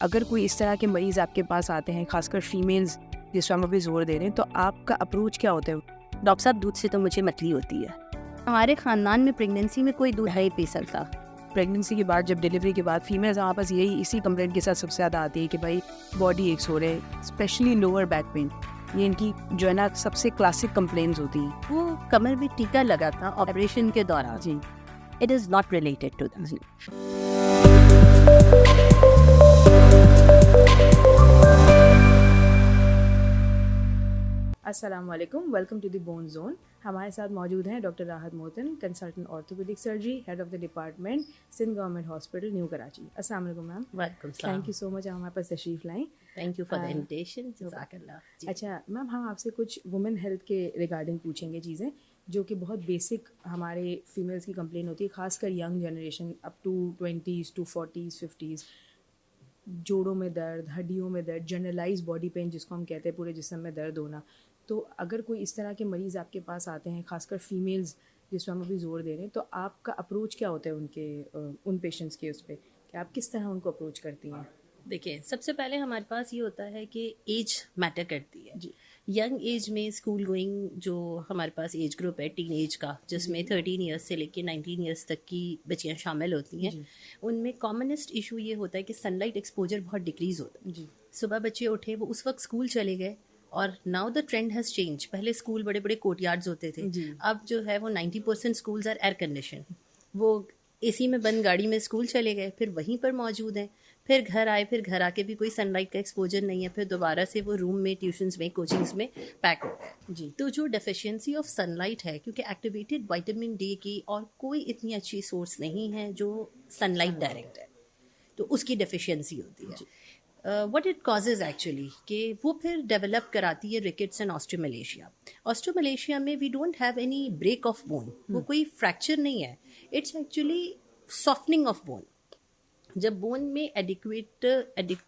अगर कोई इस तरह के मरीज़ आपके पास आते हैं, खासकर फीमेल्स जिस पर हम अभी जोर दे रहे हैं, तो आपका अप्रोच क्या होता है? डॉक्टर साहब, दूध से तो मुझे मतली होती है। हमारे ख़ानदान में प्रेगनेंसी में कोई दूध नहीं पी सकता। प्रेगनेंसी के बाद, जब डिलीवरी के बाद फीमेल्स हमारे पास यही इसी कंप्लेंट के साथ सबसे ज़्यादा आती है कि भाई बॉडी एक्स हो रहे हैं, स्पेशली लोअर बैक पेन। ये इनकी जो है ना सबसे क्लासिक कंप्लेंट्स होती हैं। वो कमर में टीका लगा था ऑपरेशन के दौरान। जी, it is not related to that. अस्सलाम वालेकुम, welcome to the bone zone. हमारे साथ मौजूद हैं doctor Rahat Mohtan, consultant orthopaedic surgery, head of the department, Sindh government hospital, new Karachi. अस्सलाम वालेकुम ma'am. Welcome. Thank you so much आप हमारे पास तशरीफ़ लाएँ। Thank you for the invitation. जज़ाकल्लाह। अच्छा मैम, हम आपसे कुछ वुमेन हेल्थ के रिगार्डिंग पूछेंगे चीज़ें जो कि बहुत बेसिक हमारे फीमेल्स की कंप्लेन होती है, खासकर young generation up to 20s to 40s 50s। जोड़ों में दर्द, हड्डियों में दर्द, जनरलाइज बॉडी पेन जिसको हम कहते हैं, पूरे जिस्म में दर्द होना। तो अगर कोई इस तरह के मरीज़ आपके पास आते हैं, खासकर फीमेल्स जिस पर हम अभी जोर दे रहे हैं, तो आपका अप्रोच क्या होता है उन पेशेंट्स के उस पर, कि आप किस तरह उनको अप्रोच करती हैं? देखिए, सबसे पहले हमारे पास ये होता है कि एज मैटर करती है। जी, यंग एज में स्कूल गोइंग जो हमारे पास एज ग्रुप है टीन एज का, जिसमें 13 ईयर्स से लेकर 19 ईयर्स तक की बच्चियां शामिल होती हैं, उनमें कॉमनेस्ट इशू ये होता है कि सनलाइट एक्सपोजर बहुत डिक्रीज होता है। जी, सुबह बच्चे उठे, वो उस वक्त स्कूल चले गए, और now the trend has change. पहले स्कूल बड़े बड़े कोर्टयार्ड्स होते थे, अब जो है वो 90% स्कूल्स आर एयर कंडीशन। वो एसी में बंद गाड़ी में स्कूल चले गए, फिर वहीं पर मौजूद हैं, फिर घर आए, फिर घर आके भी कोई सनलाइट का एक्सपोजर नहीं है, फिर दोबारा से वो रूम में, ट्यूशन्स में, कोचिंग्स में पैक हो गए। जी। तो जो डेफिशिएंसी ऑफ सनलाइट है, क्योंकि एक्टिवेटेड विटामिन डी की और कोई इतनी अच्छी सोर्स नहीं है जो सनलाइट डायरेक्ट है, तो उसकी डेफिशिएंसी होती है। व्हाट इट कॉजेज एक्चुअली कि वो फिर डेवलप कराती है रिकेट्स एंड ऑस्टियोमलेशिया। ऑस्टियोमलेशिया में we don't have any break of bone, वो कोई फ्रैक्चर नहीं है, it's actually softening of bone. जब बोन में एडिक्वेट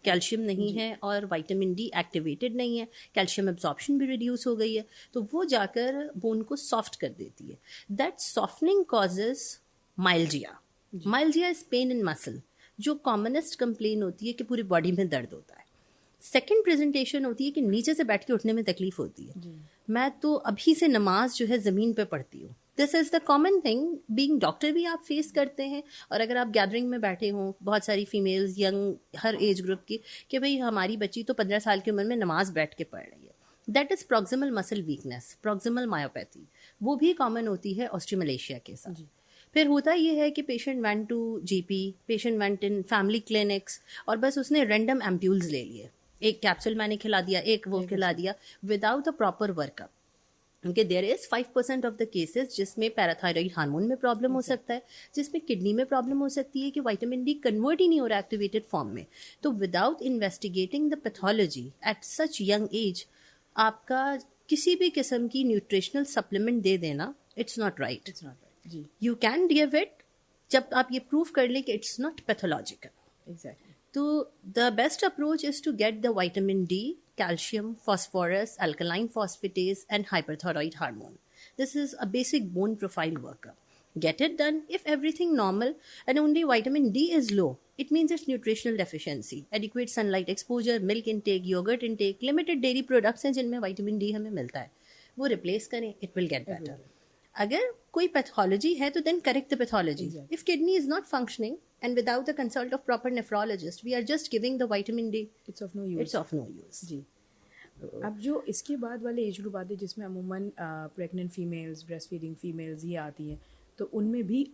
कैल्शियम नहीं है और विटामिन डी एक्टिवेटेड नहीं है, कैल्शियम एब्जॉर्प्शन भी रिड्यूस हो गई है, तो वो जाकर बोन को सॉफ्ट कर देती है। That softening causes myalgia. Myalgia is pain in muscle, जो कॉमनेस्ट कंप्लेन होती है कि पूरी बॉडी में दर्द होता है। सेकेंड प्रेजेंटेशन होती है कि नीचे से बैठ के उठने में तकलीफ होती है। मैं तो अभी से नमाज जो है ज़मीन पे पढ़ती हूँ। This is the common thing, being doctor भी आप फेस करते हैं, और अगर आप गैदरिंग में बैठे हों, बहुत सारी फीमेल्स, यंग, हर एज ग्रुप की, कि भाई हमारी बच्ची तो 15 साल की उम्र में नमाज बैठ के पढ़ रही है। That is proximal muscle weakness, proximal myopathy. वो भी कॉमन होती है ऑस्टियोमलेशिया के साथ। फिर होता ये है कि patient went to GP, patient went in family clinics, और बस उसने रैंडम एम्प्यूल्स ले लिए, एक कैप्सूल मैंने खिला दिया, एक वो खिला दिया, विदाउट अ प्रॉपर वर्कअप। क्योंकि there is 5% of the cases जिसमें पैराथायरॉइड हार्मोन में प्रॉब्लम हो सकता है, जिसमें किडनी में प्रॉब्लम हो सकती है कि विटामिन डी कन्वर्ट ही नहीं हो रहा एक्टिवेटेड फॉर्म में। तो without investigating the pathology at such young age, आपका किसी भी किस्म की न्यूट्रिशनल सप्लीमेंट दे देना, इट्स नॉट राइट। जी, यू कैन गिव इट जब आप ये प्रूव कर लें कि इट्स नॉट पैथोलॉजिकल। एग्जैक्टली। तो the best approach is to get the vitamin D, calcium, phosphorus, alkaline phosphatase, and hyperthyroid hormone. This is a basic bone profile workup. Get it done. If everything normal and only vitamin D is low, it means it's nutritional deficiency. Adequate sunlight exposure, milk intake, yogurt intake, limited dairy products हैं जिनमें vitamin D हमें मिलता है, वो replace करें, it will get better. अगर कोई pathology है तो then correct the pathology. If kidney is not functioning and without the consult of proper nephrologist, we are just giving the vitamin D, it's of no use. it's of no use. जी। अब जो इसके बाद वाले age group आते हैं जिसमें अमूमन pregnant females, breast feeding females ये आती हैं, तो उनमें भी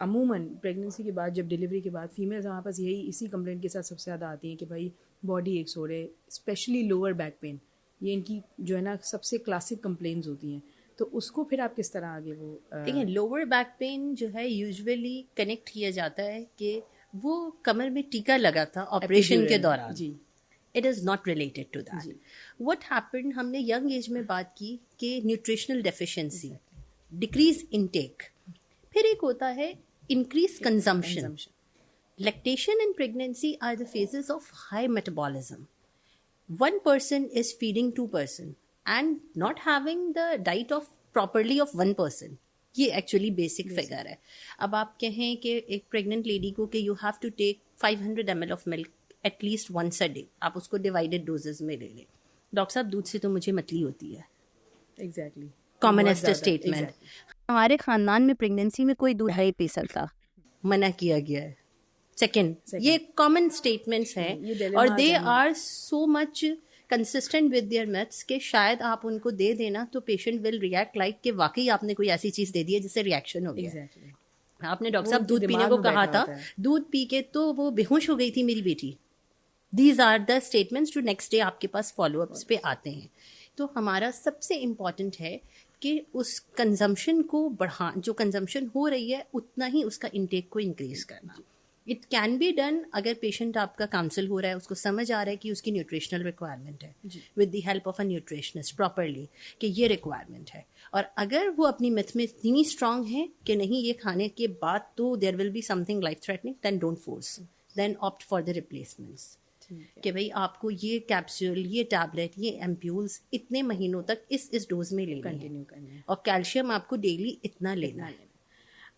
अमूमन प्रेगनेंसी के बाद, जब डिलीवरी के बाद फीमेल्स हमारे पास यही इसी कंप्लेंट के साथ सबसे ज़्यादा आती हैं कि भाई बॉडी एक्स हो रहे, स्पेशली लोअर बैक पेन। ये इनकी जो है ना सबसे क्लासिक कंप्लेंट्स होती हैं। तो उसको फिर आप किस तरह आगे वो देखिए, लोअर बैक पेन जो है यूजुअली कनेक्ट किया जाता है कि वो कमर में टीका लगा था ऑपरेशन के दौरान। जी, it is not related to that. What happened, हमने यंग एज में बात की कि न्यूट्रिशनल डेफिशिएंसी, डिक्रीज इनटेक, फिर एक होता है increase consumption. Lactation and pregnancy are the phases of high metabolism. One person is feeding 2 person and not having the diet of properly of 1 person. ये actually basic figure है। अब आप कहें कि एक प्रेग्नेंट लेडी को कि you have to take 500 ml of milk at least once a day, आप उसको डिवाइडेड डोजेज में ले लें। डॉक्टर साहब दूध से तो मुझे मतली होती है, एग्जैक्टली कॉमनेस्ट स्टेटमेंट। हमारे खानदान में प्रेगनेंसी में कोई दूध नहीं पी सकता, मना किया गया है। सेकेंड, ये कॉमन स्टेटमेंट्स हैं और they are so much consistent with their methods कि शायद आप उनको दे देना तो पेशेंट विल रिएक्ट लाइक कि वाकई आपने कोई ऐसी चीज दे दी है जिससे रिएक्शन हो गया। एग्जैक्टली आपने डॉक्टर साहब दूध पीने को कहा था, दूध पी के तो वो बेहोश हो गई थी मेरी बेटी। दीज आर द स्टेटमेंट्स जो नेक्स्ट डे आपके पास फॉलोअप्स पे आते हैं। तो हमारा सबसे इम्पॉर्टेंट है कि उस कंजम्पशन को बढ़ा, जो कंजम्पशन हो रही है उतना ही उसका इंटेक को इंक्रीज करना। इट कैन बी डन अगर पेशेंट आपका काउंसिल हो रहा है, उसको समझ आ रहा है कि उसकी न्यूट्रिशनल रिक्वायरमेंट है, with the help of a nutritionist properly कि ये रिक्वायरमेंट है। और अगर वो अपनी मिथ में इतनी स्ट्रांग है कि नहीं ये खाने के बाद तो there will be something life threatening, then don't force, then opt for the replacements कि भाई आपको ये कैप्सूल, ये टैबलेट, ये एम्प्यूल्स इतने महीनों तक इस डोज में लेना कंटिन्यू करना है और कैल्शियम आपको डेली इतना लेना है।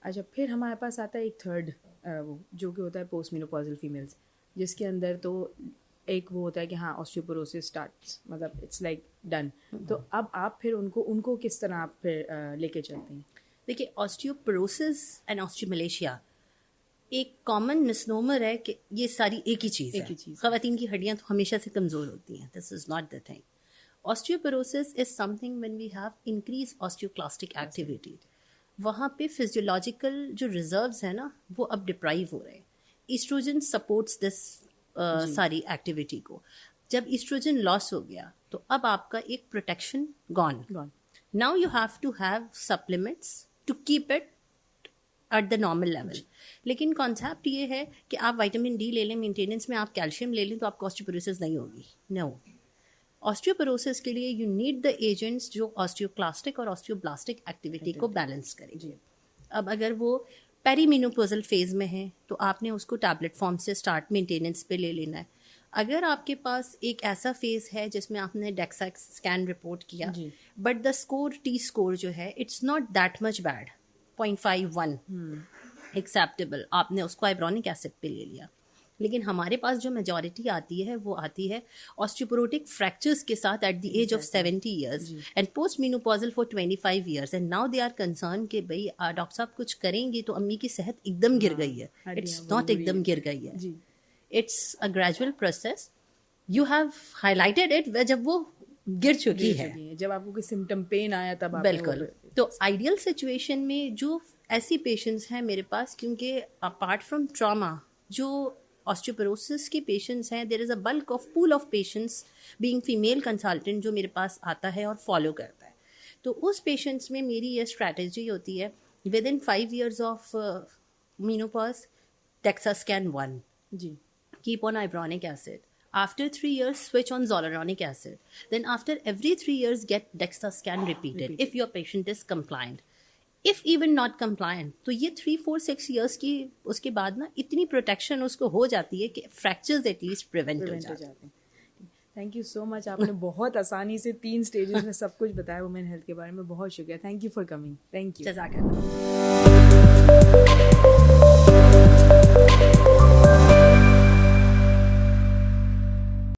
अच्छा, फिर हमारे पास आता है एक थर्ड वो जो कि होता है पोस्ट मेनोपॉजल फीमेल्स, जिसके अंदर तो एक वो होता है कि हाँ ऑस्टियोपोरोसिस स्टार्ट्स, मतलब इट्स लाइक डन। तो अब आप फिर उनको किस तरह आप फिर लेके चलते हैं? देखिए, ऑस्टियोपोरोसिस एंड ऑस्टियोमलेशिया एक कॉमन मिसनोमर है कि ये सारी एक ही चीज़ है। ख़वातीन की हड्डियां तो हमेशा से कमज़ोर होती हैं, this is not the thing. Osteoporosis is something when we have increase osteoclastic activity. वहाँ पे फिजियोलॉजिकल जो रिजर्व्स है ना वो अब डिप्राइव हो रहे हैं। ईस्ट्रोजन सपोर्ट्स दिस सारी एक्टिविटी को। जब ईस्ट्रोजन लॉस हो गया तो अब आपका एक protection gone. Now you have to have supplements to keep it at the normal level. लेकिन कॉन्सेप्ट ये है कि आप विटामिन डी ले लें, मेंटेनेंस में आप कैल्शियम ले लें तो आपको ऑस्टियोपोरोसिस नहीं होगी। नो, ऑस्टियोपोरोसिस के लिए यू नीड द एजेंट्स जो ऑस्टियोक्लास्टिक और ऑस्टियोब्लास्टिक एक्टिविटी को बैलेंस करें। अब अगर वो पेरीमेनोपॉजल फेज में है तो आपने उसको टैबलेट फॉर्म से स्टार्ट मेंटेनेंस पे ले लेना है। अगर आपके पास एक ऐसा फेज है जिसमें आपने डेक्सा स्कैन रिपोर्ट किया but the score T score जो है it's not that much bad, 0.51 acceptable, आपने उसको हाइब्रोनिक एसिड पे ले लिया। लेकिन हमारे पास जो मेजॉरिटी आती है वो आती है ऑस्टियोपोरोटिक फ्रैक्चर्स के साथ at the age of 70 years and post menopausal for 25 years and now they are concern कि भाई डॉक्टर साहब कुछ करेंगे तो अम्मी की सेहत एकदम गिर गई है। इट्स नॉट एकदम गिर गई है, it's a gradual process. You have highlighted it जब वो गिर चुकी है, जब आपको कोई सिम्टम पेन आया तब। बिल्कुल। तो आइडियल सिचुएशन में जो ऐसी पेशेंट्स हैं मेरे पास, क्योंकि अपार्ट फ्रॉम ट्रॉमा जो ऑस्टियोपोरोसिस के पेशेंट्स हैं, there is a bulk of pool of patients being female consultant जो मेरे पास आता है और फॉलो करता है। तो उस पेशेंट्स में मेरी ये स्ट्रैटेजी होती है, within 5 years of menopause DEXA scan 1, keep on ibandronic acid, after 3 years switch on zoleronic acid, then after every 3 years get DEXA scan repeated if your patient is compliant. If even not compliant, तो ये 3, 4, 6 years की उसके बाद ना इतनी protection उसको हो जाती है कि फ्रैक्चर्स एटलीस्ट प्रिवेंट हो जाते हैं। थैंक यू सो मच, आपने बहुत आसानी से 3 स्टेजेस में सब कुछ बताया वुमेन हेल्थ के बारे में। बहुत शुक्रिया, thank you for coming. Thank you. जज़ाकल्लाह।